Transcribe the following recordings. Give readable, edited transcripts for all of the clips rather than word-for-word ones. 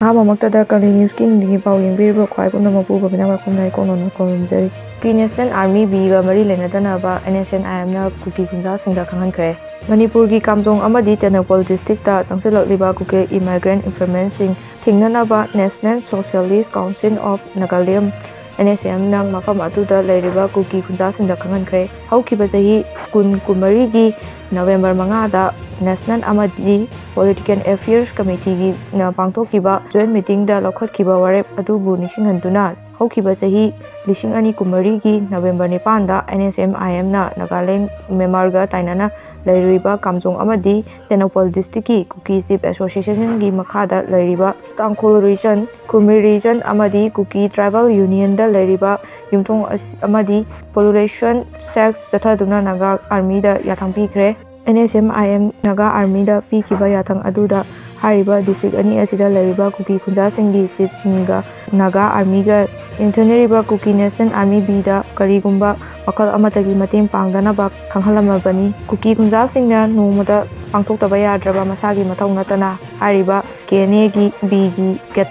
ꯑꯍꯥꯟꯕꯃꯛꯇꯗ ꯀꯪꯂꯩ ꯅ꯭ꯌꯨꯁꯀꯤ ꯅꯨꯡꯊꯤꯜꯒꯤ ꯄꯥꯎ ꯌꯦꯡꯕꯤꯔꯤꯕ ꯈ꯭ꯋꯥꯏ ꯄꯨꯝꯅꯃꯛꯄꯨ ꯕꯕꯤꯅꯥ ꯈꯨꯝꯅꯥꯏ ꯀꯣꯛꯅꯣꯝꯅ ꯈꯣꯝꯖꯔꯤ꯫ ꯀꯤ ꯅꯦꯁꯅꯦꯜ ꯑꯥꯔꯃꯤ ꯕꯤꯒ ꯃꯔꯤ ꯂꯩꯅꯗꯅꯕ Nscn-Imꯅ ꯀꯨꯀꯤ ꯈꯨꯟꯖꯥꯁꯤꯡꯗ ꯈꯪꯍꯟꯈ꯭ꯔꯦ꯫ ꯃꯅꯤꯄꯨꯔꯒꯤ ꯀꯥꯝꯖꯣꯡ ꯑꯃꯗꯤ ꯇꯦꯡꯅꯧꯄꯜ ꯗꯤꯁꯇ꯭ꯔꯤꯛꯇ ꯆꯪꯁꯤꯜꯂꯛꯂꯤꯕ ꯀꯨꯀꯤ ꯏꯃꯥꯏꯒ꯭ꯔꯦꯟꯠ ꯏꯟꯐꯣꯔꯃꯦꯟꯠꯁꯤꯡ ꯊꯤꯡꯅꯅꯕ national socialist council of Nagaland (Nscn-Imꯅ ꯃꯐꯝ ꯑꯗꯨꯗ ꯂꯩꯔꯤꯕ ꯀꯨꯀꯤ ꯈꯨꯟꯖꯥꯁꯤꯡꯗ ꯈꯪꯍꯟꯈ꯭ꯔꯦ꯫ ꯍꯧꯈꯤꯕ ꯆꯍꯤ 2023ꯒꯤ ꯅꯕꯦꯝꯕꯔ 5ꯗ ꯅꯦꯁꯅꯦꯜ ꯑꯃꯗꯤ ꯄꯣꯂꯤꯇꯤꯀꯦꯜ ꯑꯦꯐꯤꯌꯔꯁ ꯀꯝꯃꯤꯇꯤꯅ ꯄꯥꯡꯊꯣꯛꯈꯤꯕ ꯖꯣꯏꯟꯠ ꯃꯤꯇꯤꯡꯗ ꯂꯧꯈꯠꯈꯤꯕ ꯋꯥꯔꯦꯞ ꯑꯗꯨꯕꯨ ꯅꯤꯡꯁꯤꯡꯍꯟꯗꯨꯅ ꯍꯧꯈꯤꯕ ꯆꯍꯤ 2024ꯒꯤ ꯅꯕꯦꯝꯕꯔ 9ꯗ Nscn-Imꯅ ꯅꯥꯒꯥꯂꯦꯟꯗ ꯃ꯭ꯌꯥꯟꯃꯥꯔꯒ ꯇꯥꯏꯅꯅ ꯂꯩꯔꯤꯕ ꯀꯥꯝꯖꯣꯡ ꯑꯃꯗꯤ ꯇꯦꯡꯅꯧꯄꯜ ꯗꯤꯁꯇ꯭ꯔꯤꯛꯀꯤ ꯀꯨꯀꯤ ꯆꯤꯐ ꯑꯦꯁꯣꯁꯤꯌꯦꯁꯟꯒꯤ ꯃꯈꯥꯗ ꯂꯩꯔꯤꯕ ꯇꯥꯡꯈꯨꯜ ꯔꯤꯖꯟ, ꯈꯨꯝꯃꯤ ꯔꯤꯖꯟ ꯑꯃꯗꯤ ꯀꯨꯀꯤ ꯇ꯭ꯔꯥꯏꯕꯦꯜ ꯌꯨꯅꯤꯌꯟꯗ ꯂꯩꯔꯤꯕ ꯌꯨꯝꯊꯣꯡ ꯑꯃꯗꯤ ꯄꯣꯄꯨꯂꯦꯁꯟ ꯁꯦꯛꯁ ꯆꯠꯊꯗꯨꯅ ꯅꯥꯒꯥ ꯑꯥꯔꯃꯤꯗ ꯌꯥꯊꯪ ꯄꯤꯈ꯭ꯔꯦ꯫ Nscn-Im ꯅꯥꯒꯥ ꯑꯥꯔꯃꯤꯗ ꯄꯤꯈꯤꯕ ꯌꯥꯊꯪ ꯑꯗꯨꯗ ꯍꯥꯏꯔꯤꯕ ꯗꯤꯁꯇ꯭ꯔꯤꯛ ꯑꯅꯤ ꯑꯁꯤꯗ ꯂꯩꯔꯤꯕ ꯀꯨꯀꯤ ꯈꯨꯟꯖꯥꯁꯤꯡꯒꯤ ꯆꯤꯐꯁꯤꯡꯒ ꯅꯥꯒꯥ ꯑꯥꯔꯃꯤꯒ ꯌꯦꯡꯊꯅꯔꯤꯕ ꯀꯨꯀꯤ ꯅꯦꯁꯅꯦꯜ ꯑꯥꯔꯃꯤ ꯕꯤꯗ ꯀꯔꯤꯒꯨꯝꯕ ꯃꯈꯜ ꯑꯃꯠꯇꯒꯤ ꯃꯇꯦꯡ ꯄꯥꯡꯗꯅꯕ ꯈꯪꯍꯜꯂꯝꯃꯕꯅꯤ꯫ ꯀꯨꯀꯤ ꯈꯨꯟꯖꯥꯁꯤꯡꯅ ꯅꯣꯡꯃꯗ ꯄꯥꯡꯊꯣꯛꯇꯕ ꯌꯥꯗ꯭ꯔꯕ ꯃꯁꯥꯒꯤ ꯃꯊꯧ ꯅꯠꯇꯅ ꯍꯥꯏꯔꯤꯕ Kna-Bꯒꯤ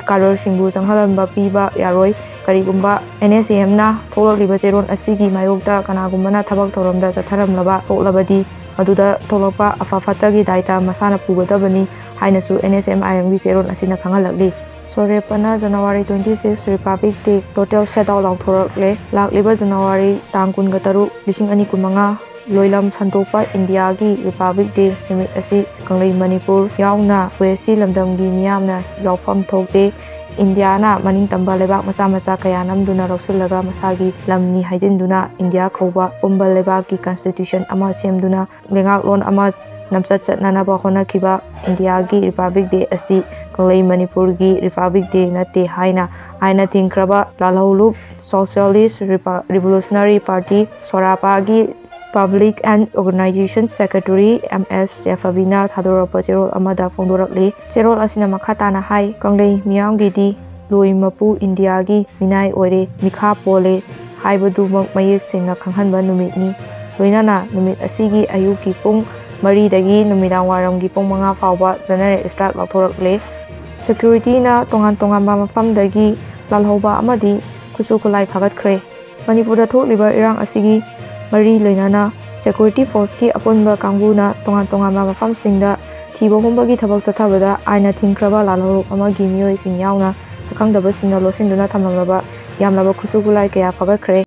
ꯀꯥꯂꯔꯁꯤꯡꯕꯨ ꯆꯪꯍꯟꯕ ꯄꯤꯕ ꯌꯥꯔꯣꯏ꯫ ꯀꯔꯤꯒꯨꯝꯕ Nscn-Imꯅ ꯊꯣꯛꯂꯛꯂꯤꯕ ꯆꯦꯔꯣꯜ ꯑꯁꯤꯒꯤ ꯃꯥꯌꯣꯛꯇ ꯀꯅꯥꯒꯨꯝꯕꯅ ꯊꯕꯛ ꯊꯧꯔꯝꯗ ꯆꯠꯊꯔꯝꯂꯕ ꯊꯣꯛꯂꯕꯗꯤ ꯃꯗꯨꯗ ꯊꯣꯛꯂꯛꯄ ꯑꯐ-ꯐꯠꯇꯒꯤ ꯗꯥꯏꯇ ꯃꯁꯥꯅ ꯄꯨꯒꯗꯕꯅꯤ ꯍꯥꯏꯅꯁꯨ Nscn-Imꯒꯤ ꯆꯦꯔꯣꯜ ꯑꯁꯤꯅ ꯈꯪꯍꯜꯂꯛꯂꯤ꯫ SOREPAꯅ ꯖꯅꯨꯋꯥꯔꯤ 26 ꯔꯤꯄꯥꯕ꯭ꯂꯤꯛ ꯗꯦ ꯇꯣꯇꯦꯜ ꯁꯠꯗꯥꯎꯟ ꯂꯥꯎꯊꯣꯛꯂꯦ꯫ ꯂꯥꯛꯂꯤꯕ ꯖꯅꯨꯋꯥꯔꯤ ꯇꯥꯡ 23, 2025 ꯂꯣꯏꯂꯝ ꯁꯟꯗꯣꯛꯄ ꯏꯟꯗꯤꯌꯥꯒꯤ ꯔꯤꯄꯥꯕ꯭ꯂꯤꯛ ꯗꯦ ꯅꯨꯃꯤꯠ ꯑꯁꯤ ꯀꯪꯂꯩ (ꯃꯅꯤꯄꯨꯔ) ꯌꯥꯎꯅ ꯋꯦꯁꯠꯁꯤ ꯂꯝꯗꯝꯒꯤ ꯃꯤꯌꯥꯝꯅ ꯌꯥꯎꯐꯝ ꯊꯣꯛꯇꯦ꯫ ꯏꯟꯗꯤꯌꯥꯅ ꯃꯅꯤꯡꯇꯝꯕ ꯂꯩꯕꯥꯛ ꯃꯆꯥ ꯀꯌꯥ ꯅꯝꯗꯨꯅ ꯂꯧꯁꯤꯜꯂꯒ ꯃꯁꯥꯒꯤ ꯂꯝꯅꯤ ꯍꯥꯏꯖꯤꯟꯗꯨꯅ ꯏꯟꯗꯤꯌꯥ ꯀꯧꯕ ꯄꯨꯝꯕ ꯂꯩꯕꯥꯛꯀꯤ ꯀꯟꯁꯇꯤꯇ꯭ꯌꯨꯁꯟ ꯑꯃ ꯁꯦꯝꯗꯨꯅ ꯂꯩꯉꯥꯛꯂꯣꯟ ꯑꯃ ꯂꯝꯆꯠ ꯆꯠꯅꯅꯕ ꯍꯣꯠꯅꯈꯤꯕ ꯏꯟꯗꯤꯌꯥꯒꯤ ꯔꯤꯄꯥꯕ꯭ꯂꯤꯛ ꯗꯦ ꯑꯁꯤ ꯀꯪꯂꯩ (ꯃꯅꯤꯄꯨꯔ)ꯒꯤ ꯔꯤꯄꯥꯕ꯭ꯂꯤꯛ ꯗꯦ ꯅꯠꯇꯦ ꯍꯥꯏꯅ ꯑꯥꯏꯟꯅ ꯊꯤꯡꯈ꯭ꯔꯕ ꯂꯥꯜꯍꯧꯂꯨꯞ ꯁꯣꯁꯤꯌꯦꯂꯤꯁꯠ ꯔꯤꯚꯣꯂꯨꯁꯅꯔꯤ ꯄꯥꯔꯇꯤ (SOREPAꯒꯤ public and organisation secretary M.S. ꯖꯦꯐꯕꯤꯅ ꯊꯥꯗꯣꯔꯛꯄ ꯆꯦꯔꯣꯜ ꯑꯃꯗ ꯐꯣꯡꯗꯣꯔꯛꯂꯤ꯫ ꯆꯦꯔꯣꯜ ꯑꯁꯤꯅ ꯃꯈꯥ ꯇꯥꯅ ꯍꯥꯏ ꯀꯪꯂꯩ ꯃꯤꯌꯥꯝꯒꯤꯗꯤ ꯂꯣꯏ ꯃꯄꯨ ꯏꯟꯗꯤꯌꯥꯒꯤ ꯃꯤꯅꯥꯏ ꯑꯣꯏꯔꯦ, ꯃꯤꯈꯥ ꯄꯣꯜꯂꯦ ꯍꯥꯏꯕꯗꯨꯃꯛ ꯃꯌꯦꯛ ꯁꯦꯡꯅ ꯈꯪꯍꯟꯕ ꯅꯨꯃꯤꯠꯅꯤ꯫ ꯂꯣꯏꯅꯅ ꯅꯨꯃꯤꯠ ꯑꯁꯤꯒꯤ ꯑꯌꯨꯛꯀꯤ ꯄꯨꯡ 4ꯗꯒꯤ ꯅꯨꯃꯤꯗꯥꯡꯋꯥꯏꯔꯝꯒꯤ ꯄꯨꯡ 5 ꯐꯥꯎꯕ ꯖꯦꯅꯔꯦꯜ ꯁ꯭ꯇ꯭ꯔꯥꯏꯛ ꯂꯥꯎꯊꯣꯛꯂꯦ꯫ ꯁꯦꯀ꯭ꯌꯨꯔꯤꯇꯤꯅ ꯇꯣꯉꯥꯟ-ꯇꯣꯉꯥꯟꯕ ꯃꯐꯝꯗꯒꯤ ꯂꯥꯜꯍꯧꯕ ꯑꯃꯗꯤ ꯈꯨꯠꯁꯨ ꯈꯨꯠꯂꯥꯏ ꯐꯥꯒꯠꯈ꯭ꯔꯦ꯫ ꯃꯅꯤꯄꯨꯔꯗ ꯊꯣꯛꯂꯤꯕ ꯏꯔꯥꯡ ꯑꯁꯤꯒꯤ ꯃꯔꯤ ꯂꯩꯅꯅ ꯁꯦꯀ꯭ꯌꯨꯔꯤꯇꯤ ꯐꯣꯔꯁꯀꯤ ꯑꯄꯨꯟꯕ ꯀꯥꯡꯕꯨꯅ ꯇꯣꯉꯥꯟ-ꯇꯣꯉꯥꯟꯕ ꯃꯐꯝꯁꯤꯡꯗ ꯊꯤꯕ ꯍꯨꯝꯕꯒꯤ ꯊꯕꯛ ꯆꯠꯊꯕꯗ ꯑꯥꯏꯟꯅ ꯊꯤꯡꯈ꯭ꯔꯕ ꯂꯥꯜꯍꯧꯂꯨꯞ ꯑꯃꯒꯤ ꯃꯤꯑꯣꯏꯁꯤꯡ ꯌꯥꯎꯅ ꯁꯛꯈꯪꯗꯕꯁꯤꯡꯅ ꯂꯣꯠꯁꯤꯟꯗꯨꯅ ꯊꯝꯂꯝꯂꯕ ꯌꯥꯝꯂꯕ ꯈꯨꯠꯁꯨ ꯈꯨꯠꯂꯥꯏ ꯀꯌꯥ ꯐꯥꯒꯠꯈ꯭ꯔꯦ꯫